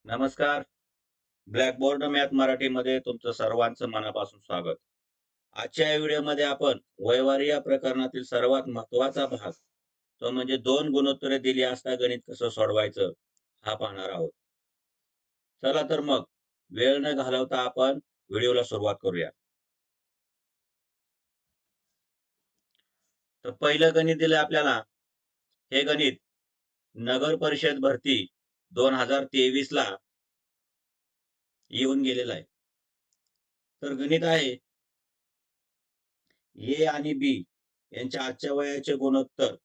नमस्कार. Blackboard math मराठीमध्ये तुमचं सर्वांचं मनापासून स्वागत. आजच्या या व्हिडिओमध्ये आपण व्यवहारी या प्रकरणातील सर्वात महत्त्वाचा भाग, तो म्हणजे 2 गुणोत्तरे दिली असता गणित कसं सोडवायचं, हा पाहणार आहोत. चला तर मग वेळ न घालवता आपण व्हिडिओला सुरुवात करूया. तर पहिलं गणित दिलंय आपल्याला. हे गणित नगर परिषद भरती 2023 ला येऊन गेलेलं आहे. तर गणित आहे ए आणि बी यांच्या आजच्या वयाचे गुणोत्तर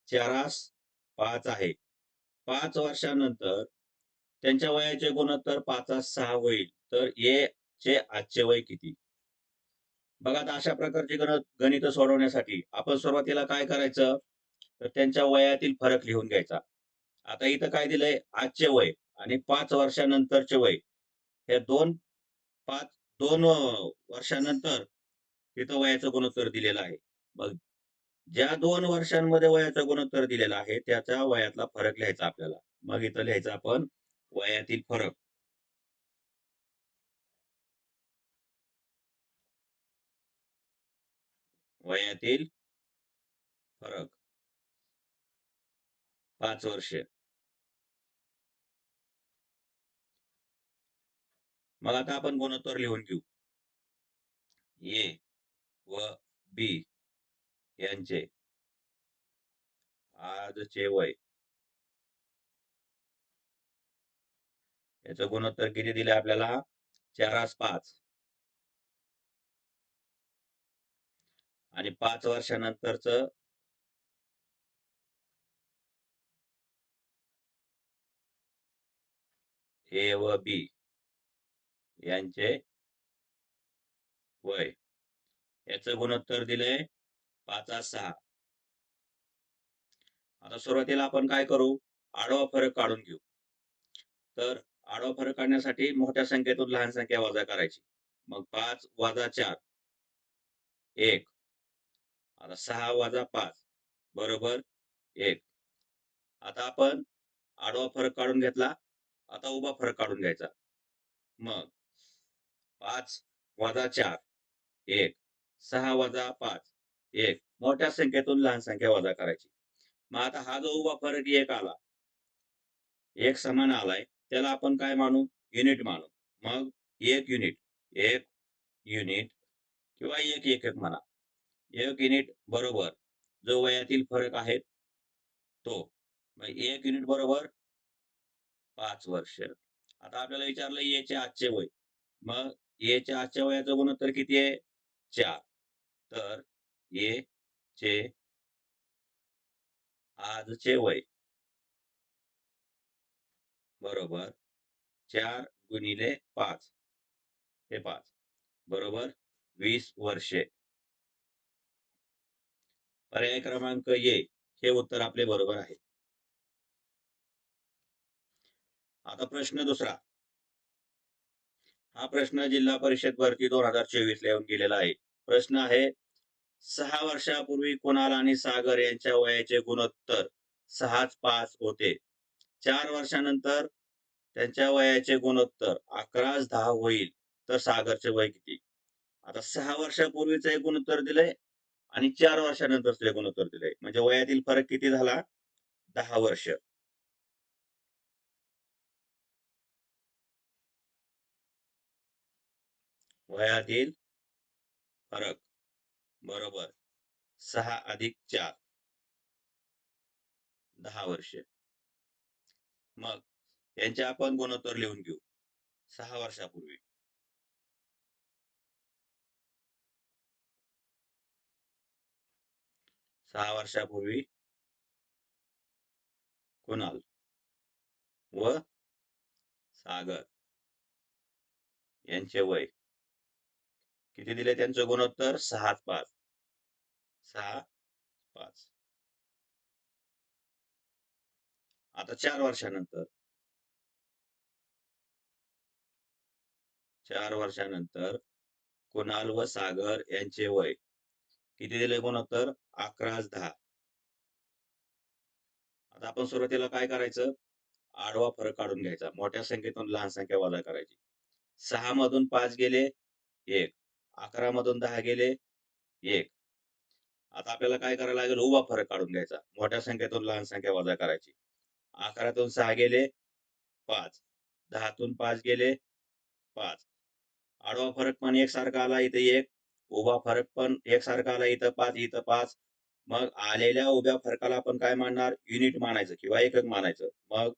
4:5 आहे. 5 वर्षानंतर त्यांच्या वयाचे गुणोत्तर 5:6 होईल. तर ए चे आजचे वय किती? बघा आता अशा प्रकारची गणित सोडवण्यासाठी आपण सुरुवातीला काय करायचं, तर त्यांच्या वयातील फरक लिहून घ्यायचा. आता इथं काय दिलंय, आजचे वय आणि 5 वर्षानंतरचे वय. हे दोन पाच 2 वर्षानंतर तिथं वयाचं गुणोत्तर दिलेलं आहे. मग ज्या 2 वर्षांमध्ये वयाचं गुणोत्तर दिलेलं आहे त्याच्या वयातला फरक लिहायचा आपल्याला. मग इथं लिहायचं आपण वयातील फरक. वयातील फरक 5 वर्ष. मग आता आपण गुणोत्तर लिहून घेऊ. ए व बी यांचे आजचे वय. याचं गुणोत्तर किती दिले आपल्याला? 4:5. आणि 5 वर्षानंतरचं ए व बी यांचे वय. याचं गुणोत्तर दिलंय 5:6. आता सुरुवातीला आपण काय करू? आडवा फरक काढून घेऊ. तर आडवा फरक काढण्यासाठी मोठ्या संख्येतून लहान संख्या वजा करायची. मग 5 वजा 4 1. आता 6 वजा 5 बरोबर 1. आता आपण आडवा फरक काढून घेतला. आता उभा फरक काढून घ्यायचा. मग 5 वजा 4 1. 6 वजा 5 1. मोठ्या संख्येतून लहान संख्या वजा करायची. मग आता हा जो उभा फरक 1 आला, एक समान आलाय, त्याला आपण काय मानू? युनिट मानू. मग 1 युनिट, 1 युनिट किंवा 1 एकक म्हणा. 1 युनिट बरोबर जो वयातील फरक आहे तो. मग 1 युनिट बरोबर 5 वर्ष. आता आपल्याला विचारलं ए चे आजचे वय. मग ए च्या आजच्या वयाचं गुणोत्तर किती आहे? 4. तर ए चे आजचे वय बरोबर 4 गुणिले 5 हे 5 बरोबर 20 वर्षे. पर्याय क्रमांक ए हे उत्तर आपले बरोबर आहे. आता प्रश्न दुसरा. हा प्रश्न जिल्हा परिषद भरती 2024 ला येऊन गेलेला आहे. प्रश्न आहे, 6 वर्षापूर्वी कुणाल आणि सागर यांच्या वयाचे गुणोत्तर 6:5 होते. 4 वर्षानंतर त्यांच्या वयाचे गुणोत्तर 11:10 होईल. तर सागरचे वय किती? आता 6 वर्षापूर्वीचं एक गुणोत्तर दिलंय आणि 4 वर्षानंतरचं एक गुणोत्तर दिलंय. म्हणजे वयातील फरक किती झाला? 10 वर्ष. वयातील फरक बरोबर 6 अधिक 4 10 वर्ष. मग यांचे आपण गुणोत्तर लिहून घेऊ. 6 वर्षापूर्वी 6 वर्षापूर्वी कुणाल व सागर यांचे वय किती दिले? त्यांचं गुणोत्तर 6:5. 6:5. आता 4 वर्षानंतर 4 वर्षानंतर कुणाल व सागर यांचे वय किती दिले? गुणोत्तर 11:10. आता आपण सुरुवातीला काय करायचं? आडवा फरक काढून घ्यायचा. मोठ्या संख्येतून लहान संख्या वजा करायची. 6 मधून 5 गेले 1, 11 मधून 10 गेले 1. आता आपल्याला काय करायला लागेल, उभा फरक काढून घ्यायचा. मोठ्या संख्येतून लहान संख्या वजा करायची. 11 तून 6 गेले 5, 10 तून 5 गेले 5. आडवा फरक पण एकसारखा आला, इथे 1. उभा फरक पण एकसारखा आला, इथं 5, इथं 5. मग आलेल्या उभ्या फरकाला आपण काय मानणार, युनिट मानायचं किंवा एकक मानायचं. मग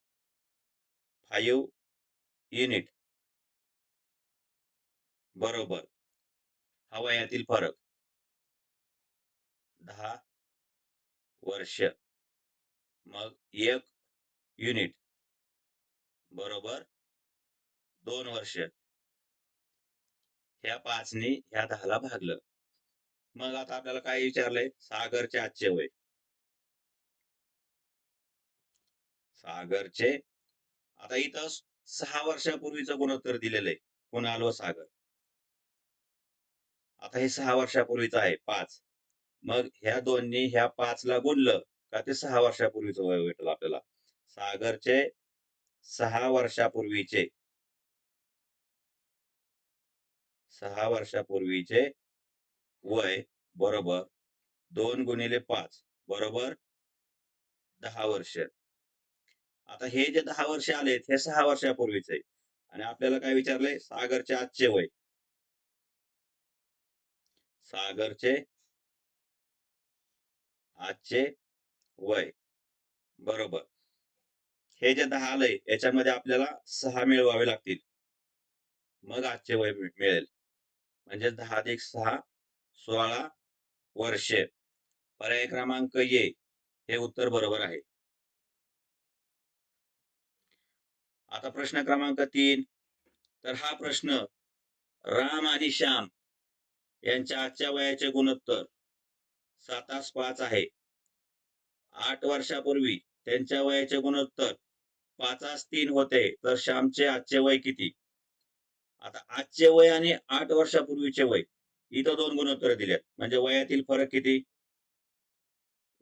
5 युनिट बरोबर हा वयातील फरक 10 वर्ष. मग 1 युनिट बरोबर 2 वर्ष. ह्या 5ने ह्या 10ला भागलं. मग आता आपल्याला काय विचारलंय, सागरचे आजचे वय. सागरचे आता इथं 6 वर्षापूर्वीचं गुणोत्तर दिलेलं आहे, कुणाल व सागर. आता हे 6 वर्षापूर्वीचं आहे 5. मग ह्या दोन्ही ह्या 5 ला गुणलं का ते 6 वर्षापूर्वीचं वय भेटलं आपल्याला. सागरचे 6 वर्षापूर्वीचे 6 वर्षापूर्वीचे वय बरोबर 2 गुणिले 5 बरोबर 10 वर्ष. आता हे जे 10 वर्ष आलेत हे 6 वर्षापूर्वीचे आणि आपल्याला काय विचारलंय, सागरचे आजचे वय. सागरचे आजचे वय बरोबर हे जे 10 आलंय याच्यामध्ये आपल्याला 6 मिळवावे लागतील, मग आजचे वय मिळेल. म्हणजे 10 अधिक 6 16 वर्षे. पर्याय क्रमांक ए हे उत्तर बरोबर आहे. आता प्रश्न क्रमांक 3. तर हा प्रश्न राम आणि श्याम यांच्या आजच्या वयाचे गुणोत्तर 7:5 आहे. 8 वर्षापूर्वी त्यांच्या वयाचे गुणोत्तर 5:3 होते. तर श्यामचे आजचे वय किती? आता आजचे वय आणि 8 वर्षापूर्वीचे वय इथं 2 गुणोत्तर दिलेत, म्हणजे वयातील फरक किती?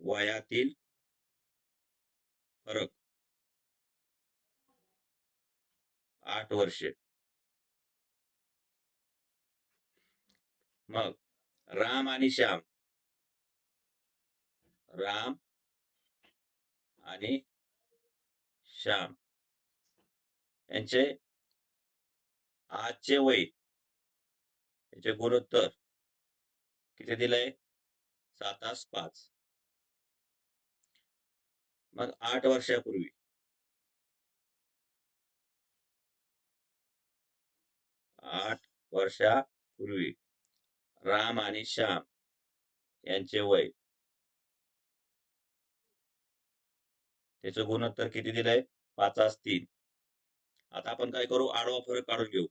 वयातील फरक 8 वर्षे. मग राम आणि श्याम, राम आणि श्याम यांचे आजचे वय याचे गुणोत्तर किती दिलंय? 7:5. मग 8 वर्षापूर्वी 8 वर्षापूर्वी राम आणि श्याम यांचे वय त्याचं गुणोत्तर किती दिलंय? 5:3. आता आपण काय करू, आडवा फरक काढून घेऊ.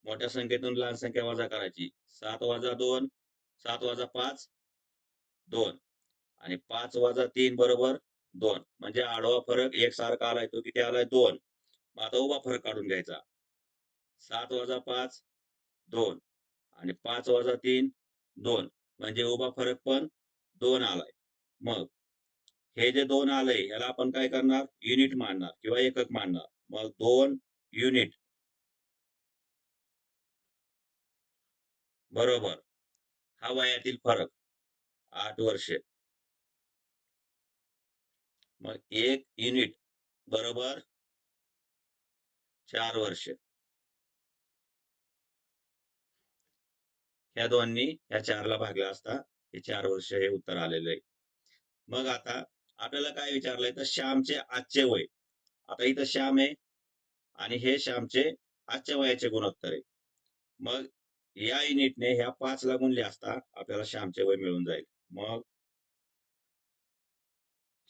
मोठ्या संख्येतून लहान संख्या वजा करायची. 7 वजा 2 7 वजा 5 2 आणि 5 वजा 3 बरोबर 2. म्हणजे आडवा फरक एकसारखा आलाय, तो किती आलाय? 2. मग आता उभा फरक काढून घ्यायचा. 7 वजा 5 2 आणि 5 वजा 3 2. म्हणजे उभा फरक पण 2 आलाय. मग हे जे 2 आलंय याला आपण काय करणार, युनिट मानणार किंवा एकक मानणार. मग 2 युनिट बरोबर हा वयातील फरक 8 वर्षे. मग 1 युनिट बरोबर 4 वर्ष. ह्या दोन्ही ह्या 4 ला भागला असता हे 4 वर्ष हे उत्तर आलेलं आहे. मग आता आपल्याला काय विचारलंय, तर श्यामचे आजचे वय. आता इथं श्याम आहे आणि हे श्यामचे आजच्या वयाचे गुणोत्तर आहे. मग या युनिटने ह्या 5 ला गुणले असता आपल्याला श्यामचे वय मिळून जाईल. मग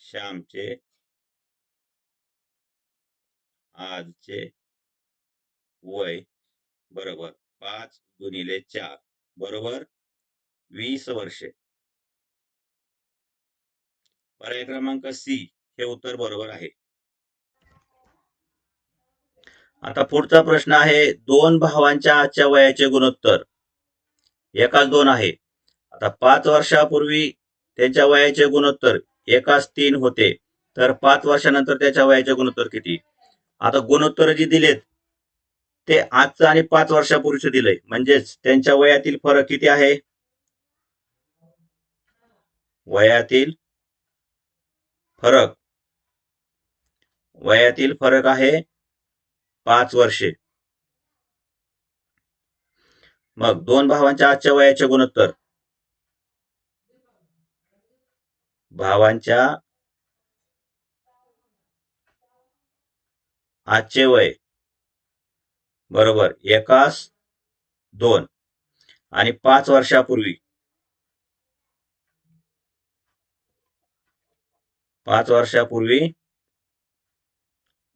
श्यामचे आजचे वय बरोबर 5 गुणिले 4 बरोबर 20 वर्षे. पर्याय क्रमांक सी हे उत्तर बरोबर आहे. आता पुढचा प्रश्न आहे, 2 भावांच्या आजच्या वयाचे गुणोत्तर एकाच 2 आहे. आता 5 वर्षापूर्वी त्यांच्या वयाचे गुणोत्तर 1:3 होते. तर 5 वर्षानंतर त्याच्या वयाचे गुणोत्तर किती? आता गुणोत्तर जे दिलेत ते आजचं आणि 5 वर्षापूर्वीचं दिलंय, म्हणजेच त्यांच्या वयातील फरक किती आहे? वयातील फरक आहे 5 वर्षे. मग दोन भावांच्या आजच्या वयाचे गुणोत्तर, भावांच्या आजचे वय बरोबर 2 आणि 5 वर्षापूर्वी 5 वर्षापूर्वी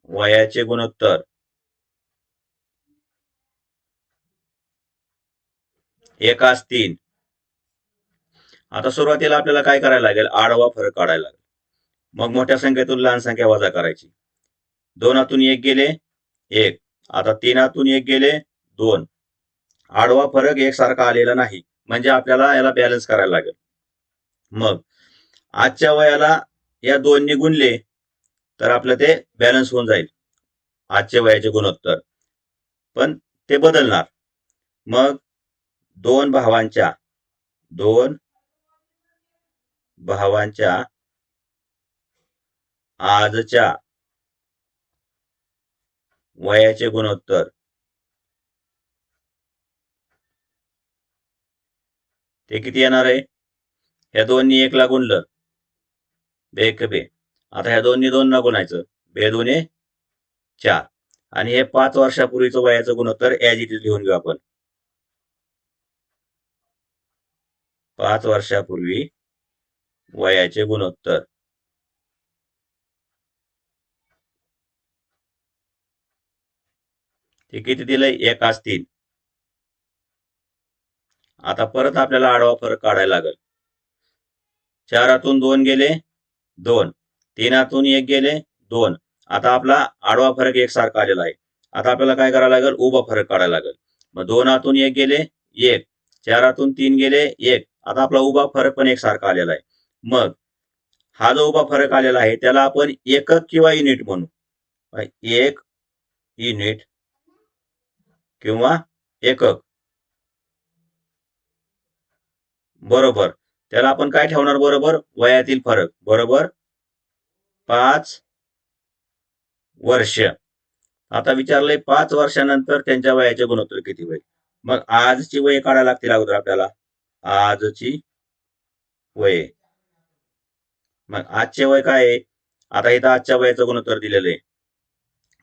वयाचे गुणोत्तर 3. आता सुरुवातीला आपल्याला काय करायला लागेल? आडवा फरक काढायला लागेल. मग मोठ्या संख्येतून लहान संख्या वजा करायची. 2तून 1 गेले 1. आता 3तून 1 गेले 2. आडवा फरक एकसारखा आलेला नाही, म्हणजे आपल्याला याला बॅलन्स करायला लागेल. मग आजच्या वयाला या 2 गुणले तर आपलं ते बॅलन्स होऊन जाईल आजच्या वयाचे गुणोत्तर, पण ते बदलणार. मग दोन भावांच्या आजच्या वयाचे गुणोत्तर ते किती येणार आहे? ह्या 2नी 1 ला गुणलं 2 आता ह्या 2नी 2 ला गुणायचं 2 4 आणि हे 5 वर्षापूर्वीचं वयाचं गुणोत्तर ऍज इट इज लिहून घेऊ आपण. 5 वर्षापूर्वी वयाचे गुणोत्तर ते किती दिलंय? 3. आता परत आपल्याला आडवा फरक काढायला लागेल. 4तून 2 गेले 2. 3तून 1 गेले 2. आता आपला आडवा फरक एकसारखा आलेला आहे. आता आपल्याला काय करायला लागेल? उभा फरक काढायला लागेल. मग 2तून 1 गेले 1. 4तून 3 गेले 1. आता आपला उभा फरक पण एकसारखा आलेला आहे. मग हा जो उभा फरक आलेला आहे त्याला आपण एकक किंवा युनिट म्हणू. 1 युनिट किंवा एकक बरोबर. त्याला आपण काय ठेवणार? बरोबर वयातील फरक बरोबर 5 वर्ष. आता विचारलंय 5 वर्षानंतर त्यांच्या वयाचे गुणोत्तर किती होईल? मग आजची वय काढायला लागतील अगोदर आपल्याला. आजची वय. मग आजचे वय काय आहे? आता इथं आजच्या वयाचं गुणोत्तर दिलेलं आहे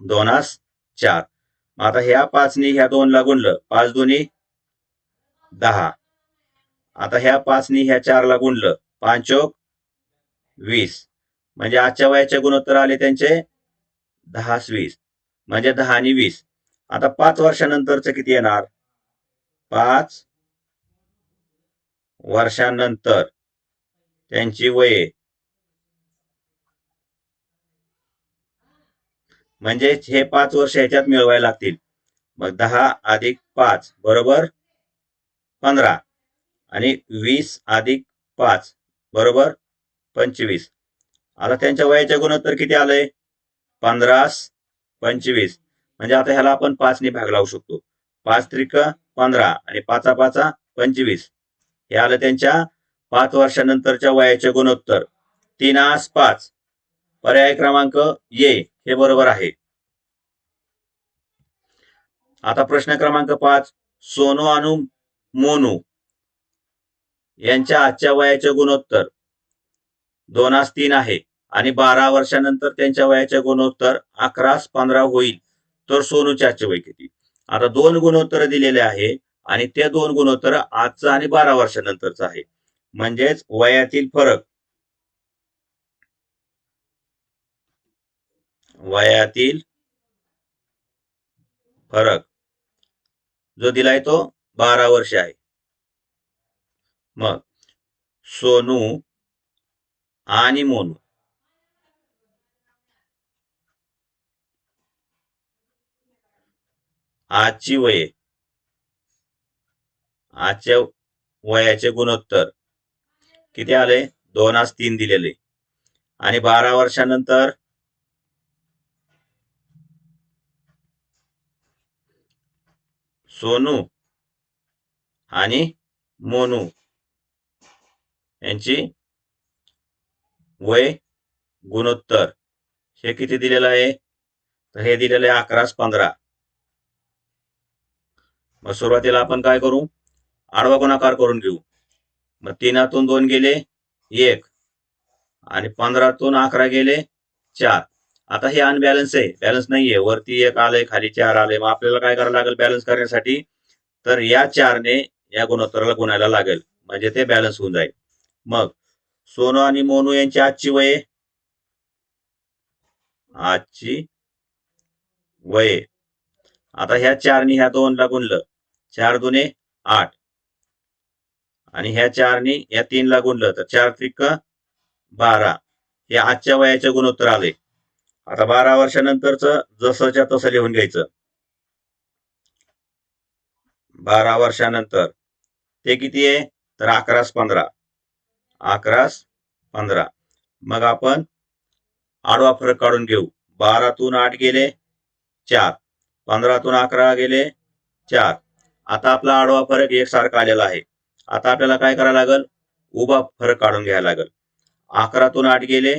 2:4. आता ह्या 5नी ह्या 2 ला गुणलं 5 2 10. आता ह्या 5नी ह्या 4 ला गुणलं 5 चौक 20. म्हणजे आजच्या वयाचे गुणोत्तर आले त्यांचे 10 20 म्हणजे 10 आणि 20. आता 5 वर्षानंतरचं किती येणार? 5 वर्षानंतर त्यांची वये म्हणजे हे 5 वर्ष ह्याच्यात मिळवायला लागतील. मग 10 अधिक 5 बरोबर 15 आणि 20 अधिक 5 बरोबर 25. आता त्यांच्या वयाचे गुणोत्तर किती आलंय? 15 25. म्हणजे आता ह्याला आपण 5ने भाग लावू शकतो. 5 त्रिक 15 आणि 5 5 25. हे आलं त्यांच्या 5 वर्षानंतरच्या वयाचे गुणोत्तर 3:5. पर्याय क्रमांक ये हे बरोबर आहे. आता प्रश्न क्रमांक 5. सोनू आणि मोनू यांच्या आजच्या वयाचे गुणोत्तर 2:3 आहे आणि 12 वर्षानंतर त्यांच्या वयाचे गुणोत्तर 11:15 होईल, तर सोनूचे आजचे वय किती? आता 2 गुणोत्तर दिलेले आहे आणि ते 2 गुणोत्तर आजचं आणि 12 वर्षानंतरचं आहे. म्हणजेच वयातील फरक जो दिलाय तो 12 वर्ष आहे. मग सोनू आणि मोनू आजची वये आजच्या वयाचे गुणोत्तर किती आले? 2:3 दिलेले आणि 12 वर्षानंतर सोनू आणि मोनू यांची वय गुणोत्तर हे किती दिलेलं आहे? तर हे दिलेलं आहे 11:15. मग सुरुवातीला आपण काय करू? आडवा गुणाकार करून घेऊ. मग 3तून 2 गेले 1 आणि 15तून 11 गेले 4. आता हे अनबॅलन्स आहे, बॅलन्स नाहीये. वरती 1 आलंय, खाली 4 आलंय. मग आपल्याला काय करावं लागेल बॅलन्स करण्यासाठी? तर या 4ने या गुणोत्तराला गुणायला लागेल, म्हणजे ते बॅलन्स होऊन जाईल. मग सोनू आणि मोनू यांची आजची वय आता ह्या 4ने ह्या 2ला गुणलं, 4 दुने 8 आणि ह्या 4ने या 3ला गुणलं तर 4 त्रिक 12. हे आजच्या वयाचे गुणोत्तर आले. आता 12 वर्षानंतरच जसंच्या तसं लिहून घ्यायचं. 12 वर्षानंतर ते किती आहे? तर 11:15. 11:15. मग आपण आडवा फरक काढून घेऊ. 12तून 8 गेले 4, 15तून 11 गेले 4. आता आपला आडवा फरक एकसारखा आलेला आहे. आता आपल्याला काय करायला लागेल? उभा फरक काढून घ्यायला लागेल. 11तून 8 गेले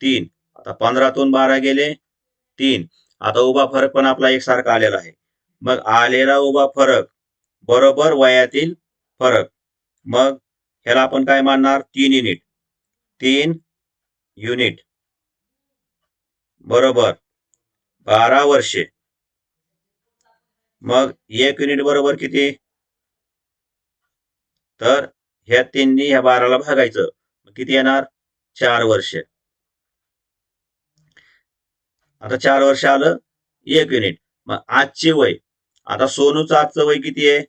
3, आता 15तून 12 गेले 3. आता उभा फरक पण आपला एकसारखा आलेला आहे. मग आलेला उभा फरक बरोबर वयातील फरक. मग ह्याला आपण काय मानणार? 3 युनिट. 3 युनिट बरोबर 12 वर्षे. मग 1 युनिट बरोबर किती? तर ह्या 3नी ह्या 12ला भागायचं. किती येणार? 4 वर्षे. आता 4 वर्ष आलं 1 युनिट. मग आजची वय, आता सोनूचं आजचं वय किती आहे?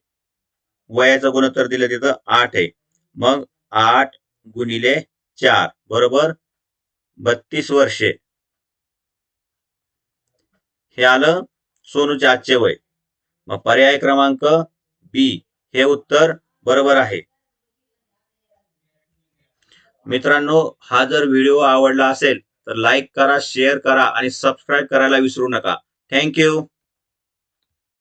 वयाचं गुणोत्तर दिलं तिथं 8 आहे. मग 8 गुणिले 4 बरोबर 32 वर्षे. हे आलं सोनूचे आजचे वय. मग पर्याय क्रमांक बी हे उत्तर बरोबर आहे. मित्रांनो, हा जर व्हिडिओ आवडला असेल तर लाईक करा, शेअर करा आणि सबस्क्राईब करायला विसरू नका. थँक्यू.